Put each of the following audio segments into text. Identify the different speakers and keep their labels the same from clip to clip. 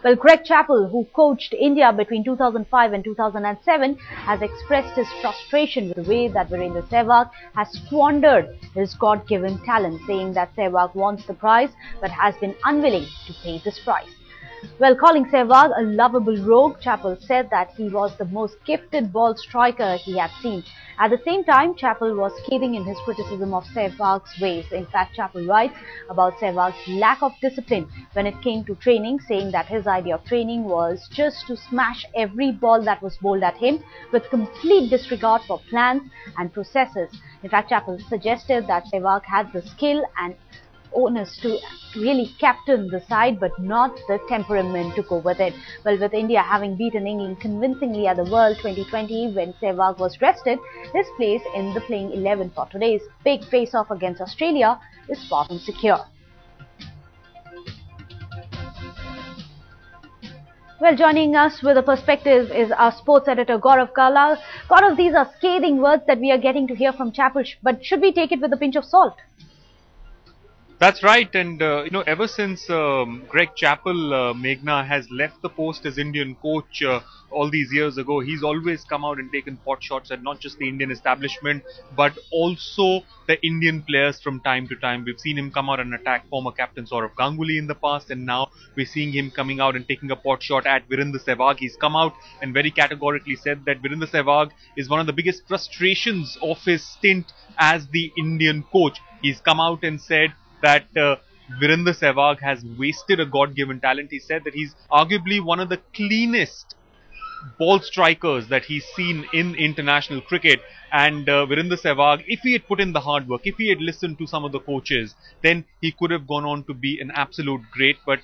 Speaker 1: Well, Greg Chappell, who coached India between 2005 and 2007, has expressed his frustration with the way that Virender Sehwag has squandered his God-given talent, saying that Sehwag wants the prize but has been unwilling to pay this price. Well, calling Sehwag a lovable rogue, Chappell said that he was the most gifted ball striker he had seen. At the same time, Chappell was scathing in his criticism of Sehwag's ways. In fact, Chappell writes about Sehwag's lack of discipline when it came to training, saying that his idea of training was just to smash every ball that was bowled at him with complete disregard for plans and processes. In fact, Chappell suggested that Sehwag had the skill and onus to really captain the side, but not the temperament to go with it. Well, with India having beaten England convincingly at the World 2020 when Sehwag was rested, his place in the playing 11 for today's big face-off against Australia is far from secure. Well, joining us with a perspective is our sports editor Gaurav Kala. Gaurav, these are scathing words that we are getting to hear from Chappell, but should we take it with a pinch of salt?
Speaker 2: That's right, and ever since Greg Chappell, Meghna, has left the post as Indian coach all these years ago, he's always come out and taken pot shots at not just the Indian establishment, but also the Indian players from time to time. We've seen him come out and attack former captain Sourav Ganguly in the past, and now we're seeing him coming out and taking a pot shot at Virender Sehwag. He's come out and very categorically said that Virender Sehwag is one of the biggest frustrations of his stint as the Indian coach. He's come out and said that Virender Sehwag has wasted a God-given talent. He said that he's arguably one of the cleanest ball strikers that he's seen in international cricket. And Virender Sehwag, if he had put in the hard work, if he had listened to some of the coaches, then he could have gone on to be an absolute great. But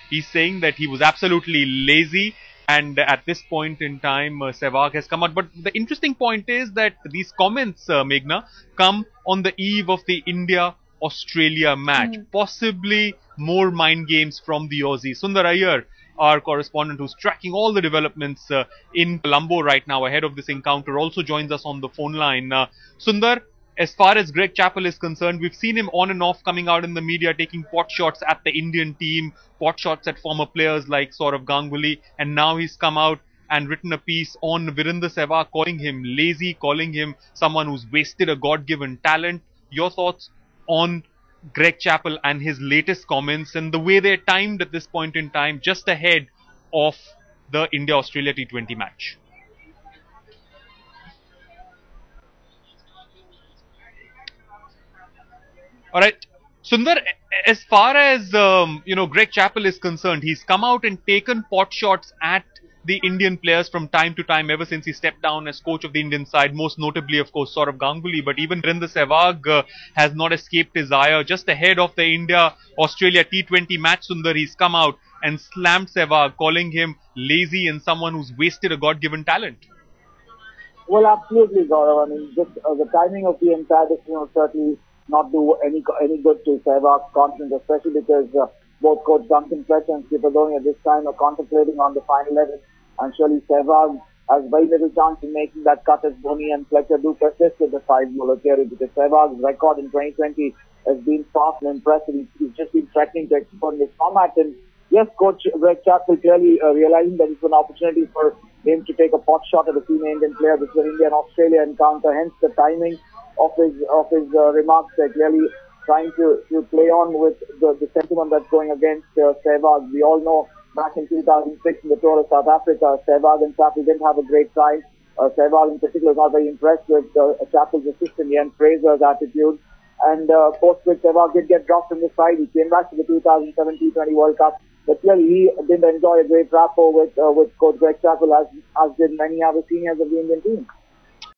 Speaker 2: he's saying that he was absolutely lazy. And at this point in time, Sehwag has come out. But the interesting point is that these comments, Meghna, come on the eve of the India-Australia match. Possibly more mind games from the Aussie. Sundar Iyer, our correspondent who's tracking all the developments in Colombo right now ahead of this encounter, also joins us on the phone line. Sundar, as far as Greg Chappell is concerned, we've seen him on and off coming out in the media, taking pot shots at the Indian team, pot shots at former players like Sourav Ganguly, and now he's come out and written a piece on Virender Sehwag, calling him lazy, calling him someone who's wasted a God-given talent. Your thoughts on Greg Chappell and his latest comments and the way they're timed at this point in time, just ahead of the India-Australia T20 match? All right, Sundar, as far as Greg Chappell is concerned, he's come out and taken pot shots at the Indian players from time to time ever since he stepped down as coach of the Indian side, most notably, of course, Sourav Ganguly. But even Virender Sehwag has not escaped his ire. Just ahead of the India-Australia T20 match, Sundar, he's come out and slammed Sehwag, calling him lazy and someone who's wasted a God-given talent.
Speaker 3: Well, absolutely, Gaurav. I mean, just the timing of the entire decision will certainly not do any good to Sehwag's confidence, especially because both Coach Duncan Fletcher and Skipper Dhoni at this time are contemplating on the final 11. And surely Sehwag has very little chance in making that cut as Dhoni and Fletcher do persist with the five-bowler theory, because Sehwag's record in 2020 has been fast and impressive. He's just been threatening to export in this format. And yes, Coach Greg Chappell clearly realizing that it's an opportunity for him to take a pot shot at a senior Indian player. This is an India and Australia encounter, hence the timing of his remarks. They're clearly trying to play on with the sentiment that's going against Sehwag. We all know back in 2006 in the tour of South Africa, Sehwag and Chappell didn't have a great time. Sehwag in particular was not very impressed with Chappell's assistant Ian Fraser's attitude. And post which Sehwag did get dropped from the side. He came back to the 2007 T20 World Cup. But clearly he didn't enjoy a great rapport with Coach Greg Chappell, as did many other seniors of the Indian team.